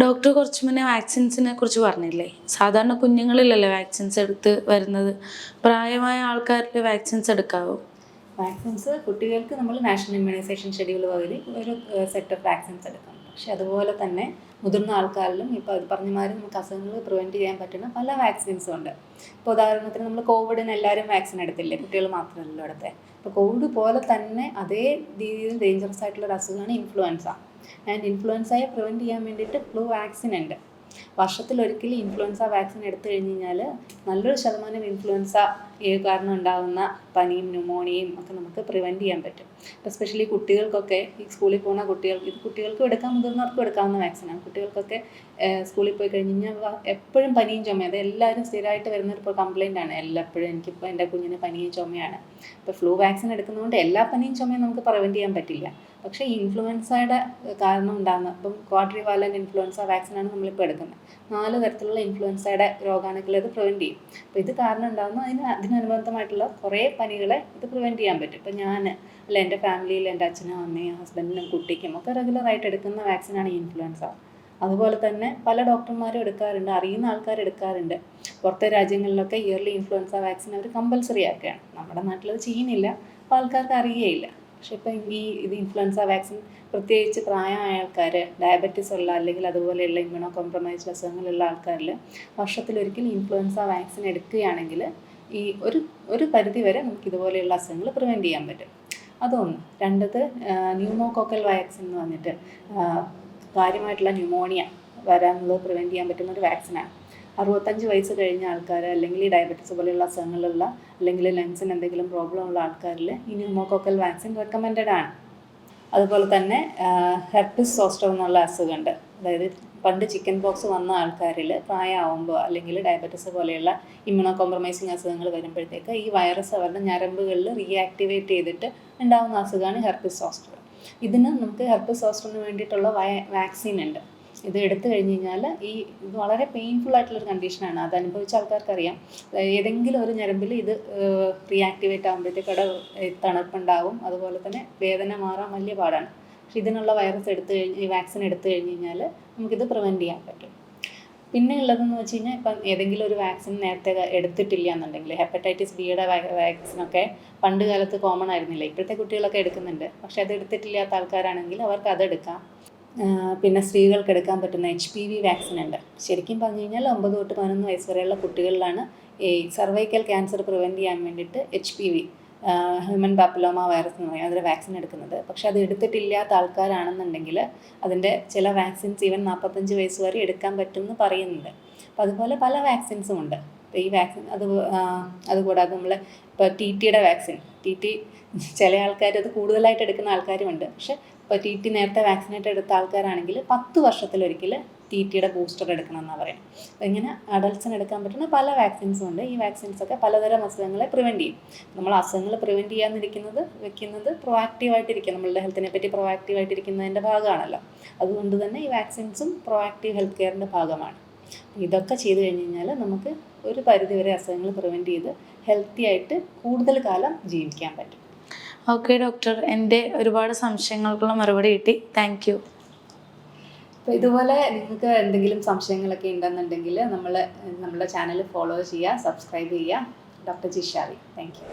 Doctor കുറച്ച് മുന്നേ വാക്സിൻസിനെ കുറിച്ച് പറഞ്ഞില്ലേ? സാധാരണ കുഞ്ഞുങ്ങളിലല്ലേ വാക്സിൻസ് എടുത്ത് വരുന്നത്. പ്രായമായ ആൾക്കാരിൽ വാക്സിൻസ് എടുക്കാവോ? വാക്സിൻസ് കുട്ടികൾക്ക് നമ്മൾ നാഷണൽ ഇമ്മ്യൂണൈസേഷൻ ഷെഡ്യൂൾ വഴി ഒരു സെറ്റ് ഓഫ് വാക്സിൻസ് എടുക്കണം. പക്ഷെ അതുപോലെ തന്നെ മുതിർന്ന ആൾക്കാരിലും ഇപ്പോൾ അത് പറഞ്ഞമാതിരി നമുക്ക് അസുഖങ്ങൾ പ്രിവെൻറ്റ് ചെയ്യാൻ പറ്റുന്ന പല വാക്സിൻസും ഉണ്ട്. ഇപ്പോൾ ഉദാഹരണത്തിന് നമ്മൾ കോവിഡിന് എല്ലാവരും വാക്സിൻ എടുത്തില്ലേ, കുട്ടികൾ മാത്രമല്ലല്ലോ എടുത്തത്. ഇപ്പോൾ കോവിഡ് പോലെ തന്നെ അതേ രീതിയിൽ ഡേഞ്ചറസ് ആയിട്ടുള്ളൊരു അസുഖമാണ് ഇൻഫ്ലുവൻസ. ആൻഡ് ഇൻഫ്ലുവൻസയെ പ്രിവെൻറ്റ് ചെയ്യാൻ വേണ്ടിയിട്ട് ഫ്ലൂ വാക്സിൻ ഉണ്ട്. വർഷത്തിലൊരിക്കലും ഇൻഫ്ലുവൻസ വാക്സിൻ എടുത്തു കഴിഞ്ഞാൽ നല്ലൊരു ശതമാനം ഇൻഫ്ലുവൻസ കാരണം ഉണ്ടാകുന്ന പനിയും ന്യൂമോണിയയും ഒക്കെ നമുക്ക് പ്രിവെൻറ്റ് ചെയ്യാൻ പറ്റും. എസ്പെഷ്യലി കുട്ടികൾക്കൊക്കെ, ഈ സ്കൂളിൽ പോകുന്ന കുട്ടികൾക്ക്, ഇത് കുട്ടികൾക്കും എടുക്കാം മുതിർന്നവർക്കും എടുക്കാവുന്ന വാക്സിനാണ്. കുട്ടികൾക്കൊക്കെ സ്കൂളിൽ പോയി കഴിഞ്ഞ് കഴിഞ്ഞാൽ എപ്പോഴും പനിയും ചുമയും, അത് എല്ലാവരും സ്ഥിരമായിട്ട് വരുന്നൊരു കംപ്ലയിൻ്റാണ്. എപ്പോഴും എനിക്കിപ്പോൾ എൻ്റെ കുഞ്ഞിന് പനിയും ചുമയാണ്. ഇപ്പോൾ ഫ്ലൂ വാക്സിൻ എടുക്കുന്നതുകൊണ്ട് എല്ലാ പനിയും ചുമയും നമുക്ക് പ്രിവെൻറ്റ് ചെയ്യാൻ പറ്റില്ല. പക്ഷേ ഈ ഇൻഫ്ലുവൻസയുടെ കാരണം ഉണ്ടാകുന്ന, ഇപ്പം ക്വാഡ്രിവാലൻ്റ് ഇൻഫ്ലുവൻസ വാക്സിനാണ് നമ്മളിപ്പോൾ എടുക്കുന്നത്. 4 തരത്തിലുള്ള ഇൻഫ്ലുവൻസയുടെ രോഗാണുക്കളെ ഇത് പ്രിവെൻറ്റ് ചെയ്യും. അപ്പോൾ ഇത് കാരണം ഉണ്ടാകുന്ന അതിനനുബന്ധമായിട്ടുള്ള കുറേ പനികളെ ഇത് പ്രിവെൻറ്റ് ചെയ്യാൻ പറ്റും. ഇപ്പോൾ ഞാൻ അല്ല, എൻ്റെ ഫാമിലിയിൽ എൻ്റെ അച്ഛനും അമ്മയും ഹസ്ബൻഡിനും കുട്ടിക്കും ഒക്കെ റെഗുലറായിട്ട് എടുക്കുന്ന വാക്സിനാണ് ഈ ഇൻഫ്ലുവൻസ. അതുപോലെ തന്നെ പല ഡോക്ടർമാരും എടുക്കാറുണ്ട്, അറിയുന്ന ആൾക്കാർ എടുക്കാറുണ്ട്. പുറത്തെ രാജ്യങ്ങളിലൊക്കെ ഇയർലി ഇൻഫ്ലുവൻസ വാക്സിൻ അവർ കമ്പൽസറി ആക്കുകയാണ്. നമ്മുടെ നാട്ടിലത് ചെയ്യുന്നില്ല, അപ്പോൾ ആൾക്കാർക്ക് അറിയുകയില്ല. പക്ഷേ ഇപ്പം ഇത് ഇൻഫ്ലുവൻസ വാക്സിൻ പ്രത്യേകിച്ച് പ്രായമായ ആൾക്കാർ, ഡയബറ്റീസ് ഉള്ള അല്ലെങ്കിൽ അതുപോലെയുള്ള ഇമ്മ്യൂണോ കോംപ്രമൈസ്ഡ് അസുഖങ്ങളുള്ള ആൾക്കാരിൽ വർഷത്തിലൊരിക്കൽ ഇൻഫ്ലുവൻസ വാക്സിൻ എടുക്കുകയാണെങ്കിൽ ഈ ഒരു പരിധി വരെ നമുക്ക് ഇതുപോലെയുള്ള അസുഖങ്ങൾ പ്രിവെൻറ്റ് ചെയ്യാൻ പറ്റും. അതൊന്ന്. രണ്ടത് ന്യൂമോകോക്കൽ വാക്സിൻ എന്ന് പറഞ്ഞിട്ട് കാര്യമായിട്ടുള്ള ന്യൂമോണിയ വരാനുള്ളത് പ്രിവെൻറ്റ് ചെയ്യാൻ പറ്റുന്ന ഒരു വാക്സിനാണ്. 65 വയസ്സ് കഴിഞ്ഞ ആൾക്കാർ, അല്ലെങ്കിൽ ഈ ഡയബറ്റീസ് പോലെയുള്ള അസുഖങ്ങളുള്ള, അല്ലെങ്കിൽ ലങ്സിന് എന്തെങ്കിലും പ്രോബ്ലം ഉള്ള ആൾക്കാരിൽ ഈ ന്യൂമോകോക്കൽ വാക്സിൻ റെക്കമെൻഡഡ് ആണ്. അതുപോലെ തന്നെ ഹെർപ്പിസ് സോസ്റ്റർ എന്നുള്ള അസുഖമുണ്ട്. അതായത് പണ്ട് ചിക്കൻ ബോക്സ് വന്ന ആൾക്കാരിൽ പ്രായമാകുമ്പോൾ, അല്ലെങ്കിൽ ഡയബറ്റീസ് പോലെയുള്ള ഇമ്മ്യൂണോ കോംപ്രമൈസിങ് അസുഖങ്ങൾ വരുമ്പോഴത്തേക്ക് ഈ വൈറസ് അവരുടെ ഞരമ്പുകളിൽ റീആക്ടിവേറ്റ് ചെയ്തിട്ട് ഉണ്ടാകുന്ന അസുഖമാണ് ഹെർപ്പിസ് സോസ്റ്റർ. ഇതിന് നമുക്ക് ഹെർപ്പിസ് സോസ്റ്ററിന് വേണ്ടിയിട്ടുള്ള വാക്സിൻ ഉണ്ട്. ഇത് എടുത്തു കഴിഞ്ഞ് കഴിഞ്ഞാൽ ഇത് വളരെ പെയിൻഫുൾ ആയിട്ടുള്ളൊരു കണ്ടീഷനാണ്. അത് അനുഭവിച്ച ആൾക്കാർക്കറിയാം. ഏതെങ്കിലും ഒരു ഞരമ്പിൽ ഇത് റീആക്ടിവേറ്റ് ആകുമ്പോഴത്തേക്ക് അവിടെ തണുപ്പുണ്ടാവും, അതുപോലെ തന്നെ വേദന മാറാൻ വലിയ പാടാണ്. പക്ഷെ ഇതിനുള്ള ഈ വാക്സിൻ എടുത്തു കഴിഞ്ഞ് കഴിഞ്ഞാൽ നമുക്കിത് പ്രിവെൻറ്റ് ചെയ്യാൻ പറ്റും. പിന്നെ ഉള്ളതെന്ന് വെച്ച് കഴിഞ്ഞാൽ, ഇപ്പം ഏതെങ്കിലും ഒരു വാക്സിൻ നേരത്തെ എടുത്തിട്ടില്ല എന്നുണ്ടെങ്കിൽ, ഹെപ്പറ്റൈറ്റിസ് ബിയുടെ വാക്സിനൊക്കെ പണ്ട് കാലത്ത് കോമൺ ആയിരുന്നില്ല, ഇപ്പോഴത്തെ കുട്ടികളൊക്കെ എടുക്കുന്നുണ്ട്. പക്ഷെ അത് എടുത്തിട്ടില്ലാത്ത ആൾക്കാരാണെങ്കിൽ അവർക്ക് അതെടുക്കാം. പിന്നെ സ്ത്രീകൾക്ക് എടുക്കാൻ പറ്റുന്ന HPV വാക്സിൻ ഉണ്ട്. ശരിക്കും പറഞ്ഞു കഴിഞ്ഞാൽ 9 തൊട്ട് 11 വയസ്സ് വരെയുള്ള കുട്ടികളിലാണ് ഈ സർവൈക്കൽ ക്യാൻസർ പ്രിവെൻറ്റ് ചെയ്യാൻ വേണ്ടിയിട്ട് HPV, ഹ്യൂമൻ പാപ്പിലോമ വൈറസ് എന്ന് പറയും, അതിൽ വാക്സിൻ എടുക്കുന്നത്. പക്ഷെ അത് എടുത്തിട്ടില്ലാത്ത ആൾക്കാരാണെന്നുണ്ടെങ്കിൽ അതിൻ്റെ ചില വാക്സിൻസ് ഈവൻ 45 വയസ്സ് വരെ എടുക്കാൻ പറ്റും എന്ന് പറയുന്നുണ്ട്. അപ്പോൾ അതുപോലെ പല വാക്സിൻസും ഉണ്ട്. ഇപ്പോൾ ഈ വാക്സിൻ അതുകൂടാതെ നമ്മൾ ഇപ്പോൾ TTയുടെ വാക്സിൻ, TT ചില ആൾക്കാർ അത് കൂടുതലായിട്ട് എടുക്കുന്ന ആൾക്കാരുമുണ്ട്. പക്ഷെ ഇപ്പോൾ TT നേരത്തെ വാക്സിനേറ്റ് എടുത്ത ആൾക്കാരാണെങ്കിൽ 10 വർഷത്തിലൊരിക്കൽ TTയുടെ ബൂസ്റ്റർ എടുക്കണം എന്നാണ് പറയുന്നത്. അപ്പോൾ ഇങ്ങനെ അഡൾട്ട്സിന് എടുക്കാൻ പറ്റുന്ന പല വാക്സിൻസും ഉണ്ട്. ഈ വാക്സിൻസൊക്കെ പലതരം അസുഖങ്ങളെ പ്രിവെൻറ്റ് ചെയ്യും. നമ്മൾ അസുഖങ്ങൾ പ്രിവെൻറ്റ് വെക്കുന്നത് പ്രൊആക്റ്റീവായിട്ടിരിക്കുക, നമ്മളുടെ ഹെൽത്തിനെ പറ്റി പ്രൊആക്റ്റീവായിട്ടിരിക്കുന്നതിൻ്റെ ഭാഗമാണല്ലോ. അതുകൊണ്ട് തന്നെ ഈ വാക്സിൻസും പ്രൊആക്റ്റീവ് ഹെൽത്ത് കെയറിൻ്റെ ഭാഗമാണ്. ഇതൊക്കെ ചെയ്ത് കഴിഞ്ഞ് കഴിഞ്ഞാൽ നമുക്ക് ഒരു പരിധിവരെ അസുഖങ്ങൾ പ്രിവെൻറ്റ് ചെയ്ത് ഹെൽത്തി ആയിട്ട് കൂടുതൽ കാലം ജീവിക്കാൻ പറ്റും. ഓക്കെ ഡോക്ടർ, എൻ്റെ ഒരുപാട് സംശയങ്ങൾക്കുള്ള മറുപടി കിട്ടി. Thank you. അപ്പോൾ ഇതുപോലെ നിങ്ങൾക്ക് എന്തെങ്കിലും സംശയങ്ങളൊക്കെ ഉണ്ടെന്നുണ്ടെങ്കിൽ നമ്മുടെ ചാനൽ ഫോളോ ചെയ്യുക, സബ്സ്ക്രൈബ് ചെയ്യുക. ഡോക്ടർ ജിഷാവി. Thank U.